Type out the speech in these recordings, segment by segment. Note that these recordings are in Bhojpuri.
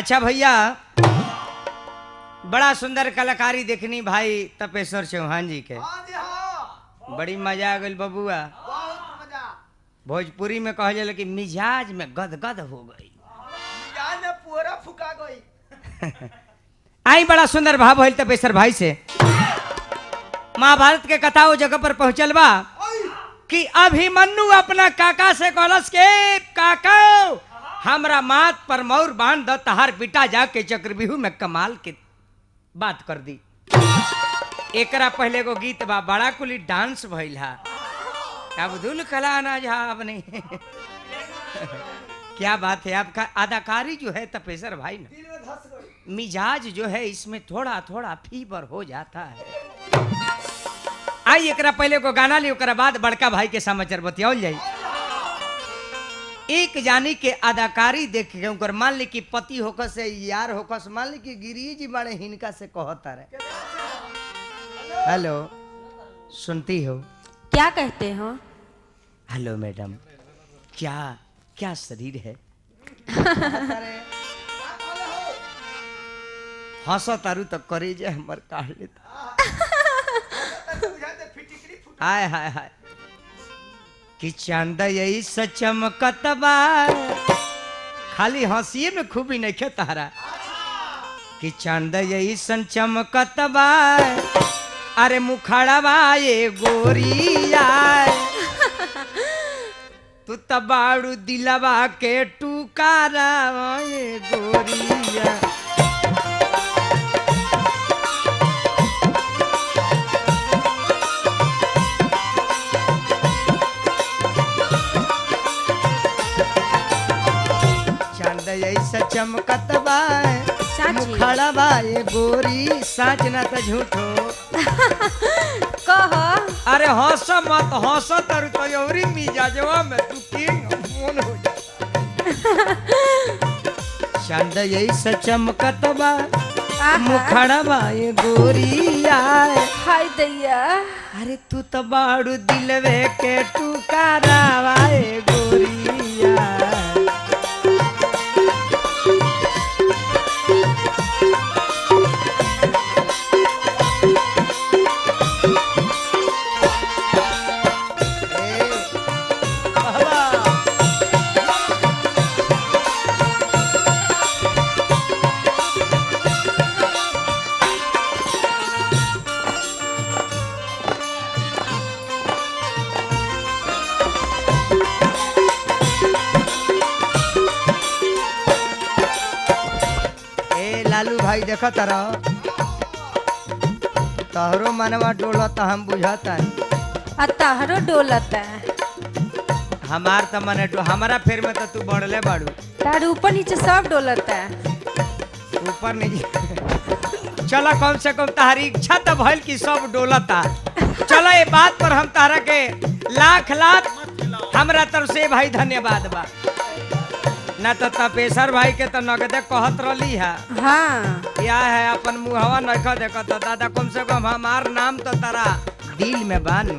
अच्छा भैया, बड़ा सुंदर कलाकारी देखनी भाई तपेश्वर चौहान जी के। बड़ी मजा आ गई बबुआ। भोजपुरी में कहा जाए कि मिजाज में गदगद हो गई, मिजाज में पूरा फुका गई। आई बड़ा सुंदर भाव भइल तपेश्वर भाई से। महाभारत के कथा वो जगह पर पहुंचल बा कि अभिमन्यु अपना काका से कहलस के काका हमरा माथ पर मोर बांध द, तहार बेटा जाके चक्रव्यूह में कमाल के बात कर दी। एकरा पहले को गीत बा, बड़ा कुली डांस भइल हा। अब्दुल कलाम आजाद ने क्या बात है, आपका अदाकारी जो है तपेश्वर भाई ने, दिल में धस गई। मिजाज जो है इसमें थोड़ा थोड़ा फीवर हो जाता है। आई एकरा पहले को गाना ली, ओकरा बाद बड़का भाई के समाचार बतियाल जाई। एक जानी के अदाकारी देख के उनकर मान ली कि पति होकर से यार होकर से, मान ली कि गिरी जी बड़े हिनका से कहता रहे। हेलो, सुनती हो? क्या कहते हो? हेलो मैडम, क्या क्या शरीर है? हंसो तारू तो करे जे हमर काढ़ लेता। हाय हाय हाय कि चांद यही चमकत बा, खाली हंसिए में खूबी नहीं खे तारा कि चांद यही चमकत बा, अरे मुखड़ा बा ये गोरिया, तू तबाड़ू दिलवा के टुकारा ये गोरिया। चांद ऐसा चमकत बा, मुखड़ा बा ये गोरी, साच ना तो झूठो। कहो। अरे हंस मत, हंस तर तो यौरी मिजाजवा में तू किंग मोन हो जा। चांद ऐसा चमकत बा, मुखड़ा बा ये गोरिया, हाय दैया। अरे तू तो बाड़ू दिलवे के टुकारा ये गोरिया। लालू भाई देखो तारा, तहरो मनवा डोलता हम बुझाता, तहरो डोलता। हमार तो मने हमारा फेर में तो तू बढ़ले बाड़ू, तार ऊपर नीचे सब डोलता। ऊपर नहीं चला, कम से कम तहारी इच्छा तो भइल कि सब डोलता। चलो ये बात पर हम तारा के लाख लाख हमरा तरफ से भाई धन्यवाद बा। ना तो तपेश्वर भाई के तो नगदे कहत रही है। हाँ। क्या है अपन मुहवा नखा देखो तो दादा, कम से कम हमार नाम तो तारा दिल में बानू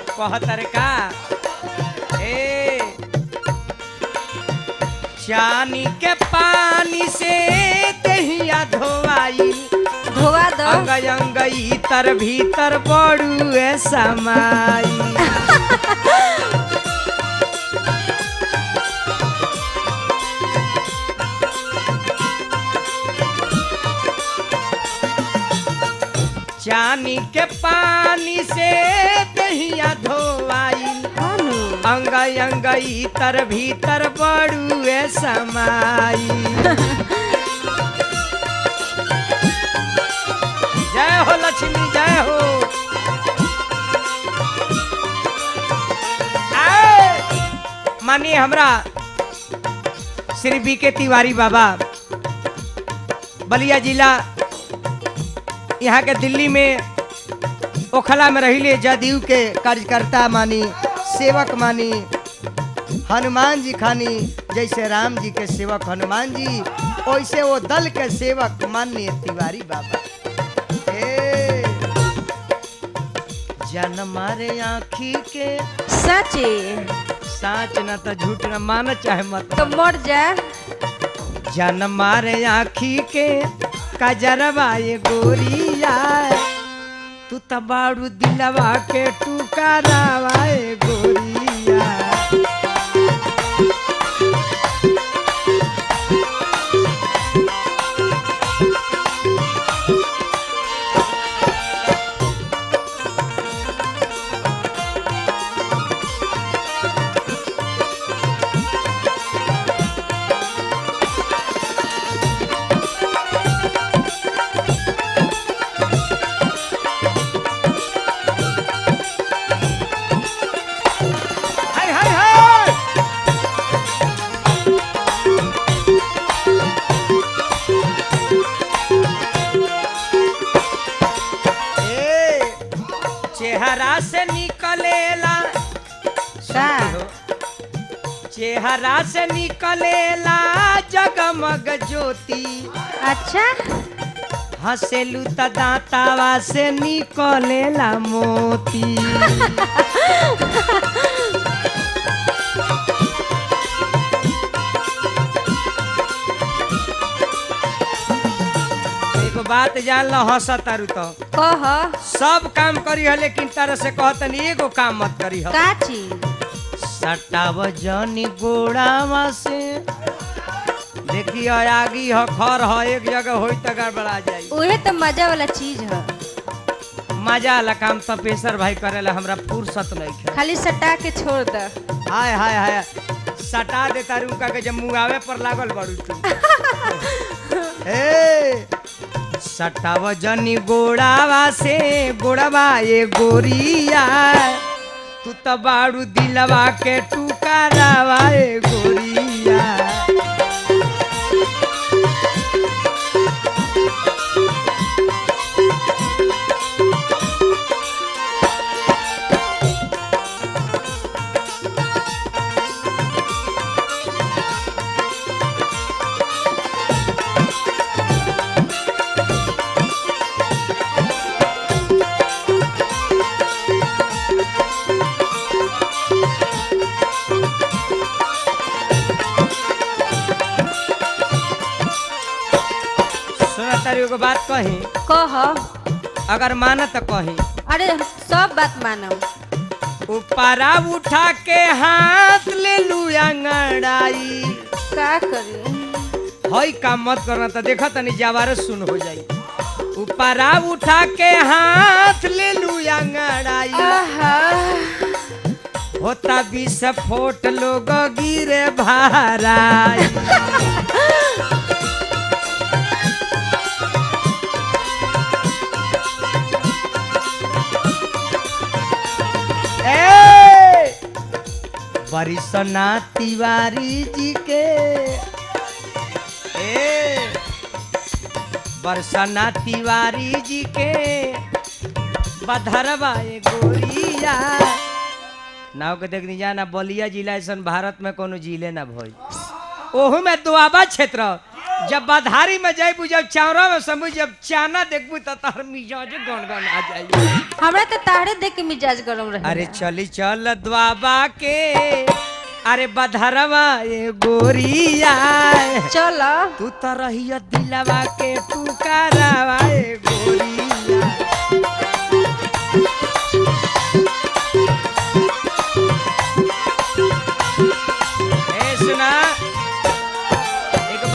कहत रे का। ए चानी के पानी से दहिया धोवाई, धोवा दो। अंग अंग इतर भीतर बड़ुए समाई। चानी के पानी से दहिया धोवाई, अंग अंग इतर भीतर बड़ुए समाई। जय हो लक्ष्मी जय हो। मानिए हमरा श्री बी के तिवारी बाबा, बलिया जिला, यहाँ के दिल्ली में ओखला में रहिले जदयू के कार्यकर्ता मानी, सेवक मानी। हनुमान जी खानी जैसे राम जी के सेवक हनुमान जी, वैसे वो दल के सेवक माननीय तिवारी बाबा। जन मारे आँखी के सच, साच न तो झूठ न मान चाहे मत, तो मर जा। जन मारे आखी के कजरवा ये गोरिया तू तो बारू दिलवा के टुकरावा ये गोरिया। हाय हाय हाय ए चेहरा से निकलेला का चेहरा से निकलेला जगमग ज्योति अच्छा हसेलू त दांतावा से निकलेला मोती। एगो बात जान लो हंसतारू तो कह सब काम करी है लेकिन तरह से कहतनी एगो काम मत करी है। का चीज सटाव जनी गोड़ावा से देखिए आगी ह खर ह एक जगह होई त गड़बड़ा जाई। उहे तो मजा वाला चीज है। मजा वाला काम तो पेशर भाई करेला हमरा फुर्सत नहीं है। खाली सटा के छोड़ द। हाय हाय हाय सटा दे तारू का के जब मुआवे पर लागल बड़ू तू। ए सटाव जनी गोड़ावा से गोड़वा ये गोरिया तू तो बारू दिलवा के टुकरावा ये गोरिया। सुना तारी एगो बात कही कह अगर माना तो कही अरे सब बात मानो। ऊपरा उठा के हाथ ले लू अंगड़ाई का करी हई काम मत करना तो देखा तनी जवारे सुन हो जाई। ऊपरा उठा के हाथ ले लू अंगड़ाई आहा होता विस्फोट लोग गिरे भाराई। बरिसना तिवारी जी के बरसना तिवारी जी के बधरवा ए गोरिया नाव के देखनी जाना बलिया जिला ऐसा भारत में कोनो जिले ना भई ओहू में दुआबा क्षेत्र जब बधारी में जाइबू जब चावरा में समझ जब चाना देखबू त तार मिजाज गनगन आ जाई। हमरा तो तारे देख के मिजाज गरम रहे। अरे चली चल द्वाबा के अरे बधरवा ए गोरिया चल तू तो रहिया दिलवा के टुकरावा ए गोरिया। ए सुना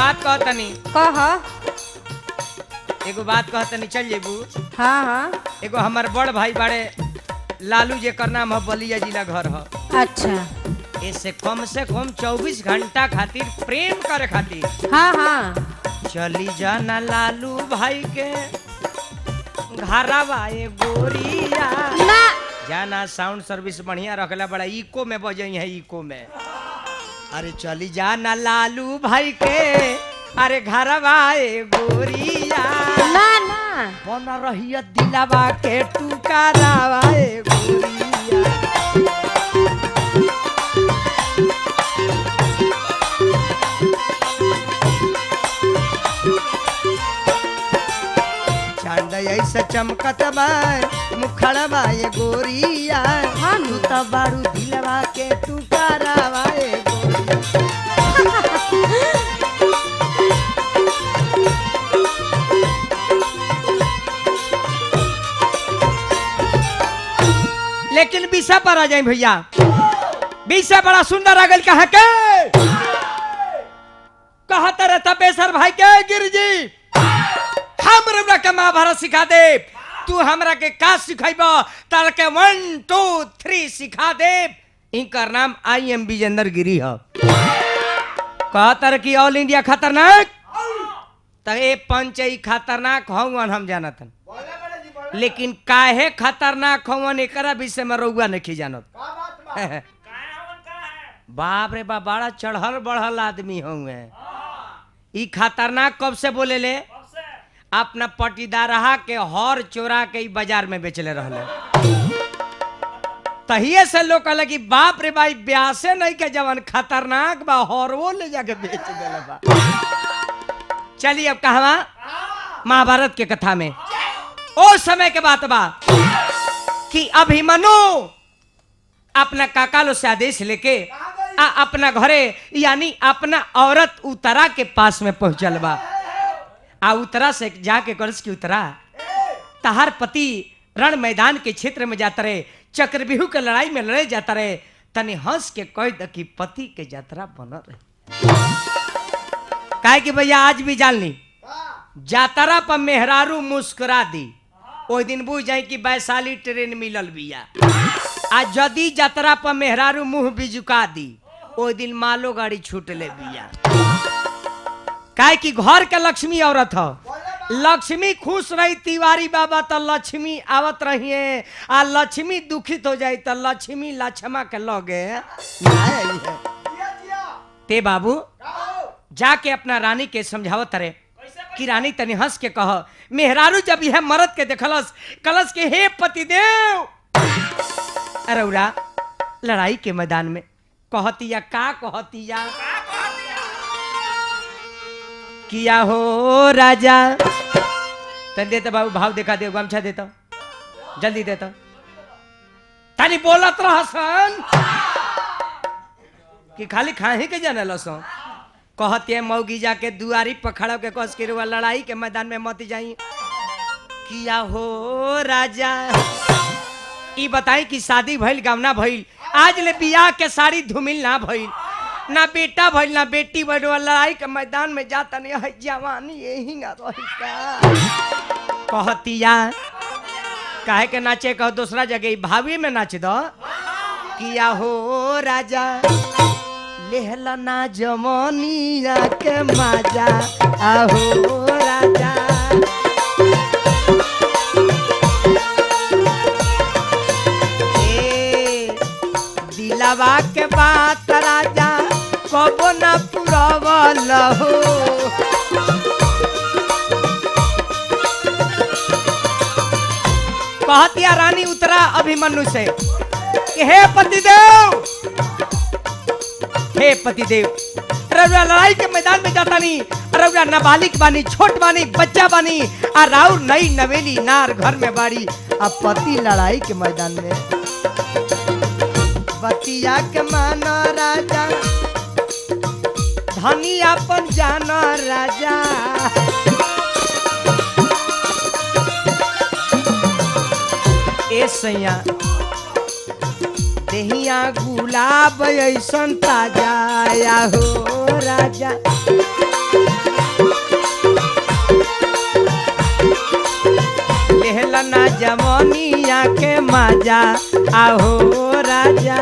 बात कहतनी कह एगो बात कहतनी चल जेबू। हाँ हाँ एगो हमार बड़ भाई बड़े लालू जेकर नाम है बलिया जिला घर है। अच्छा ऐसे कम से कम 24 घंटा खातिर प्रेम करे खातिर हाँ हाँ चली जाना लालू भाई के घरवा ए गोरिया ना जाना साउंड सर्विस बढ़िया रखला बड़ा इको में बजई है इको में। अरे चली जाना लालू भाई के अरे घरवा ए गोरिया ना ना बन रहिया दिलवा के टुकरावा ए गोरिया। चांद ऐसा चमकत बा मुखड़वा ए गोरिया तू तो बारू दिलवा के टुकरावा ए गोरिया। लेकिन विषय पर आ जाए भैया। विषय बड़ा सुंदर आ गल कहा के कहता रहता बेसर भाई के गिरजी हमरा के महाभारत सिखा दे। तू हमरा के का सिखाइब तार के 1 2 3 सिखा दे। इनकर नाम IM विजेंद्र गिरी है। कहतर की ऑल इंडिया खतरनाक तो ये पंच खतरनाक हवन हम जानतन, लेकिन काहे खतरनाक हवन एकरा विषय में रउआ नहीं जानत। बाप रे बाप बड़ा चढ़ल बढ़ल आदमी हुए। ई खतरनाक कब से बोले ले? अपना पटीदारहा के हर चोरा के बाजार में बेचले रहले। तहिए से लोग कहले कि बाप रे भाई ब्यासे नहीं के जवान खतरनाक बा हरवो ले जाके बेच देले बा। चलिए अब कहवा महाभारत के कथा में ओ समय के बात बा कि अभिमन्यु अपना काका लो से आदेश लेके अपना घरे यानी अपना औरत उतरा के पास में पहुंचल बा। उतरा से जाके कर्ज की उतरा तहार पति रण मैदान के क्षेत्र में जाता रहे, चक्रव्यूह के लड़ाई में लड़े जाता रहे। तनी हंस के कह द कि पति के यात्रा बनल रहे। काहे कि भैया आज भी जान ली जातरा पर मेहरारू मुस्कुरा दी ओ दिन बुझ जाए कि वैशाली ट्रेन मिलल बिया। आज जदी जातरा पर मेहरारू मुंह भी झुका दी ओ दिन मालो गाड़ी छूट ले बिया। काहे कि घर के लक्ष्मी औरत हो। लक्ष्मी खुश रही तिवारी बाबा तो लक्ष्मी आवत रही है, आ लक्ष्मी दुखित हो जाए तो लक्ष्मी लक्ष्मा के लगे ते बाबू जाके अपना रानी के समझावत रहे कि रानी तनी हंस के कह। मेहरारू जब यह मरद के देखलस कलश के हे पतिदेव अरौरा लड़ाई के मैदान में कहतिया का कहतिया किया हो राजा। तन देता बाबू भाव देखा दे गमछा देता जल्दी देता तानी बोलत रहसन कि खाली खाही के जाने लसो। कहते मौगी जाके दुआरी पखड़ा के कस के लड़ाई के मैदान में मत जाई। किया हो राजा ई बताई कि शादी भइल गावना भइल आज ले बियाह के साड़ी धुमिल ना भइल ना बेटा भइल ना बेटी भइल। लड़ाई के मैदान में जाता नहीं है जवानी यही ना रही का। कहतिया काहे के नाचे कहो दूसरा जगह भाभी में नाच दो। किया हो राजा लेहला ना जमनिया के मजा आहो राजा। दिलवा के बात राजा कबो न पुरवल हो। कहतिया रानी उतरा अभिमन्यु से कि हे पतिदेव हे पतिदेव रउरा लड़ाई के मैदान में जाता नहीं। रउरा नाबालिग बानी छोट बानी बच्चा बानी आ राउर नई नवेली नार घर में बाड़ी आ पति लड़ाई के मैदान में। बतिया के माना राजा धनी अपन जाना राजा। ए सैया देहिया गुलाब ऐसन ताजा या हो राजा। लेहलना जमनिया के मजा आहो राजा।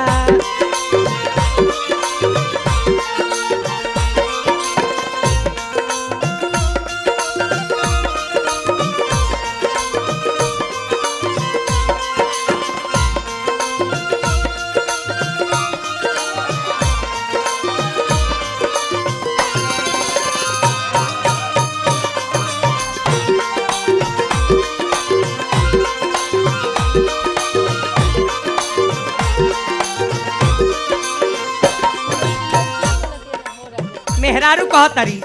मेहरारू कहतरी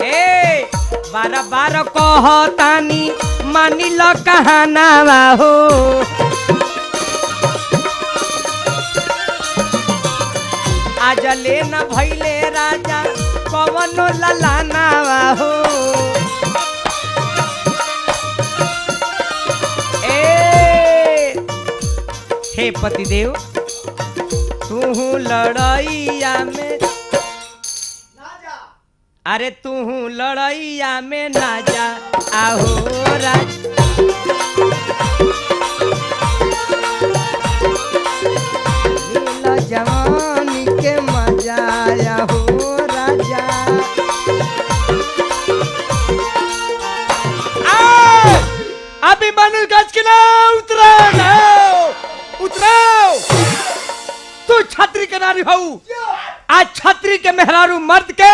ए बार बार कहतानी मानी लो कहानावा हो। आज ले न भइले राजा कवनो ललानावा हो। हे पतिदेव तू लड़ैया में ना जा अरे तू लड़ैया में ना जा आहो राज लीला जवानी के मजा आहो राजा अभी मनु गज के ना उतरो तू छतरी के नारी हो आज छतरी के मेहरारू मर्द के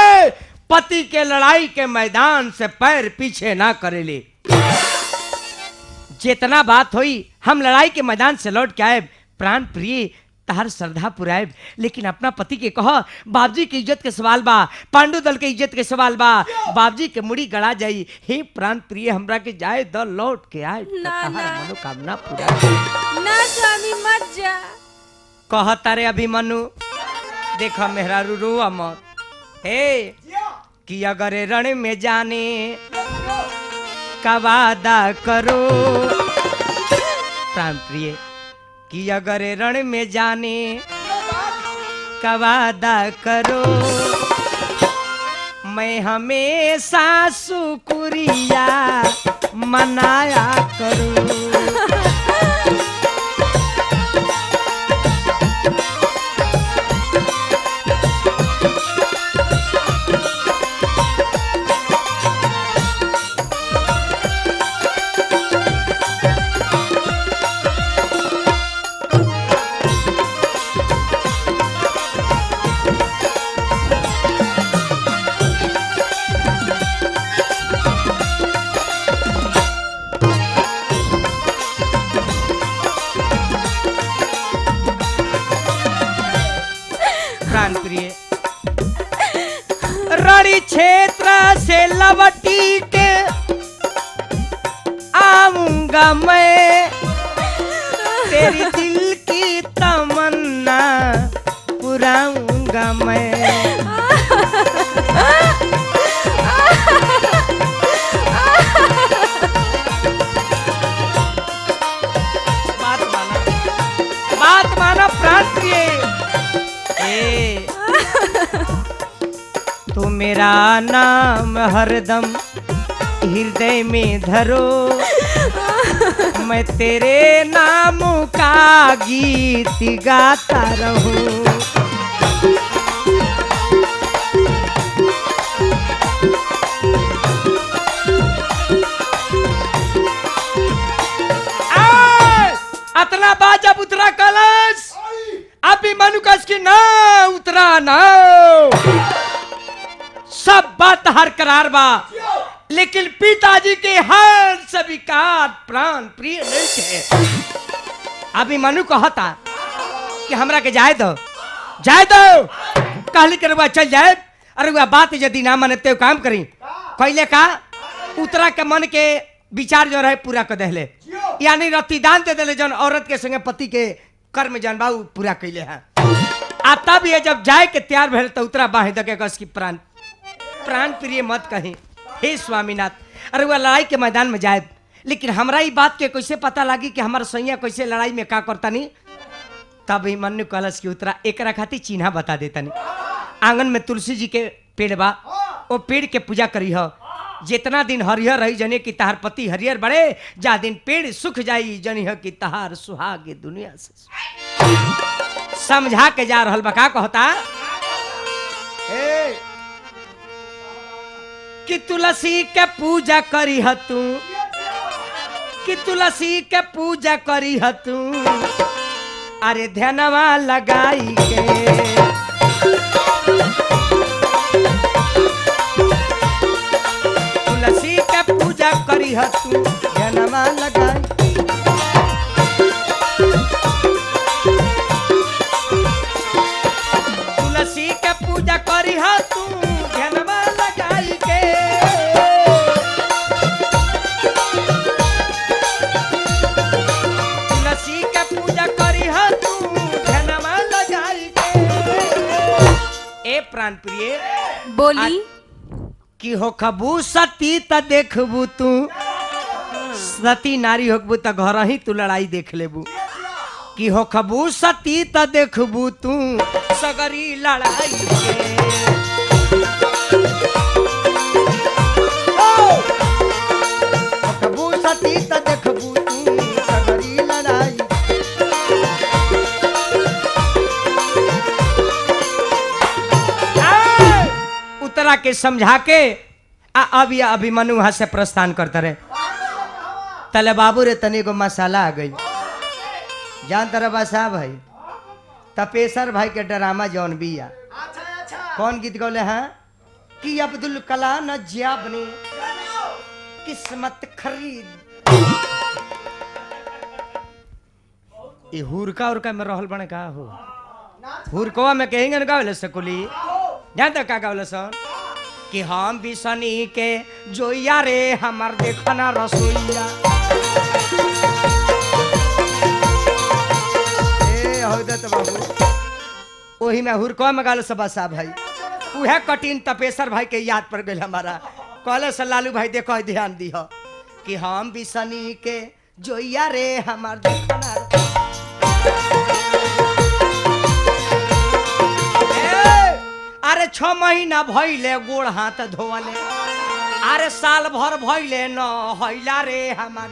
पति के लड़ाई के मैदान से पैर पीछे ना करेले जितना बात हुई हम लड़ाई के मैदान से लौट के आए प्राण प्रिय तार श्रद्धा पुराएब लेकिन अपना पति के कहो बाबजी की इज्जत के सवाल बा पांडु दल के इज्जत के सवाल बा बाबजी के मुड़ी गड़ा जाई हे प्राण प्रिय हमरा के जाए द लौट के आए ना, ना। मनोकामना पूरा ना स्वामी मत जा। कह तारे अभिमनु देखो मेहरारू रोआ मत हे कि अगर रण में जाने का वादा करो प्राण प्रिय कि अगर रण में जाने का वादा करो मैं हमेशा शुक्रिया मनाया करूं प्राण प्रिय रणि क्षेत्र से लवटी के आऊंगा मैं तेरी दिल की तमन्ना पुराऊंगा मैं बात माना प्राण प्रिय तो मेरा नाम हरदम हृदय में धरो मैं तेरे नाम का गीत गाता रहूं अतना बात जब उतरा कलश अभी मनु कस की ना उतरा ना सब बात हर करार बा लेकिन पिताजी के हर सभी का प्राण प्रिय नहीं है अभी मनु कहता कि हमरा के जाए दो कहली के रुआ चल जाए अरे वह बात यदि ना मानते काम करी कहले का उतरा के मन के विचार जो रहे पूरा कर दे यानी रतिदान दे दिले जन औरत के संगे पति के कर्म जन बाबू पूरा कैले हैं आ तब ये जब जाए के तैयार भेल तो उतरा बाहे दके कस की प्राण प्रिय मत कहीं हे स्वामीनाथ अरे वह लड़ाई के मैदान में जाए लेकिन हमरा ई बात के कैसे पता लगी कि हमारा सैया कैसे लड़ाई में का करता नहीं तब ही मनु कलश की उतरा एक खातिर चिन्हा बता देता नहीं आंगन में तुलसी जी के पेड़ बा वो पेड़ के पूजा करी हो जितना दिन हरिहर रही जने की तहार पति हरिहर बड़े जा दिन पेड़ सुख जाई जनी हो की तहार सुहागे दुनिया से समझा के जा रहल बका कहता कि तुलसी के पूजा करी ह तू कि तुलसी के पूजा करी ह तू अरे ध्यानवा लगाई के तुलसी के पूजा करी ह तू ध्यानवा लगाई तुलसी के पूजा करी ह तू ध्यानवा लगाई के तुलसी के पूजा करी ह तू ध्यानवा लगाई के ए प्राण प्रिय बोली कि हो खबू सती त देखबू तू सती नारी होकबू त घर ही तू लड़ाई देख लेबू कि हो खबू सती त देखबू तू सगरी लड़ाई के हो खबू सती त देखबू तू सगरी लड़ाई उतरा के समझा के अब ये अभिमन्यु वहां से प्रस्थान करते रहे। तले बाबू रे तनी को मसाला आ गई जान तरह बसा भाई तपेसर भाई के ड्रामा जौन बिया अच्छा अच्छा कौन गीत गौले हैं कि अब्दुल कलाम जियाब ने किस्मत खरीद ये हुरका उरका में रहल बने का हो हुरकवा में कहेंगे ना गावले सकुली जान तक का गावले सन कि हम भी सनी के जोइया रे हमार देखना रसोइया ए होदत बाबू ओही में हुरकवा में गावले सब साहब भाई उहे कठिन तपेसर भाई के याद पड़ गइल हमारा कहले से लालू भाई देखो ध्यान दिह कि हम भी सनी के जोइया रे हमार देखना अरे 6 महीना भइले गोड़ हाथ धोवले अरे साल भर भइले न हइला रे हमार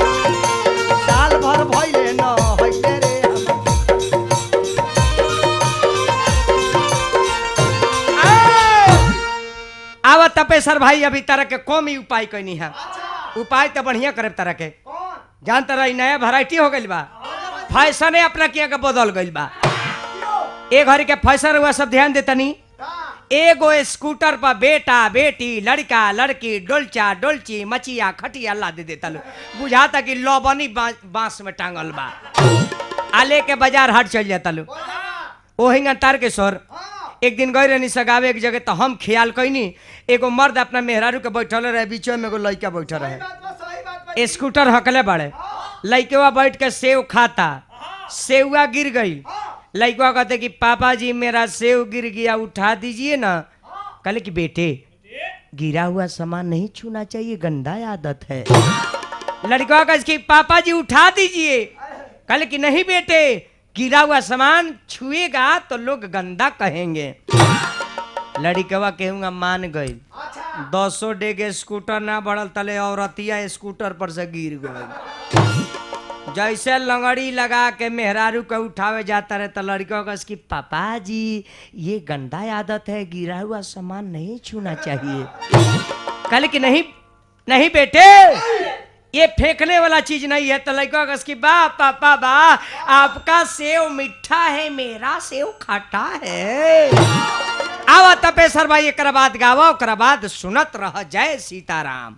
साल भर भइले न हइले रे आवा तपेसर भाई अभी तरह के कम ही उपाय कैनी है उपाय तो बढ़िया करे तरह के जान तरह नया वैरायटी हो गइल बा फैशन अपना किया के बदल गइल बा एक घड़ी के फैशन हुआ सब ध्यान देतनी एगो स्कूटर पर बेटा बेटी लड़का लड़की डोलचा डोलची मचिया खटिया ला दे देता बुझाता कि लौबनी बांस में टांगल बा आ लेके बाजार हाट चल जाता लो ओहिंगा तार के सर एक दिन गई रहनी सगावे एक जगह तो हम ख्याल कैनी एगो मर्द अपना मेहरारू के बैठल रहे बीचो में एगो लड़का बैठल रहे स्कूटर हकले बड़े लड़केवा बैठ के सेव खाता सेवा गिर गई लड़का कहते कि पापा जी मेरा सेव गिर गया उठा दीजिए ना कहले कि बेटे गिरा हुआ सामान नहीं छूना चाहिए गंदा आदत है लड़का कहते कि पापा जी उठा दीजिए कहले कि नहीं बेटे गिरा हुआ सामान छुएगा तो लोग गंदा कहेंगे लड़कवा कहूंगा मान गई 200 डेगे स्कूटर ना बढ़ल तले औरतिया स्कूटर पर से गिर गई जैसे लंगड़ी लगा के मेहरारू के उठावे जाता रहे तो लड़का का इसकी पापा जी ये गंदा आदत है गिरा हुआ सामान नहीं छूना चाहिए कहले कि नहीं नहीं बेटे ये फेंकने वाला चीज नहीं है तो लड़का का इसकी बा पापा बा आपका सेव मीठा है मेरा सेव खट्टा है आवा तपेसर भाई एक बाद गावा ओकरा बाद सुनत रह जय सीताराम।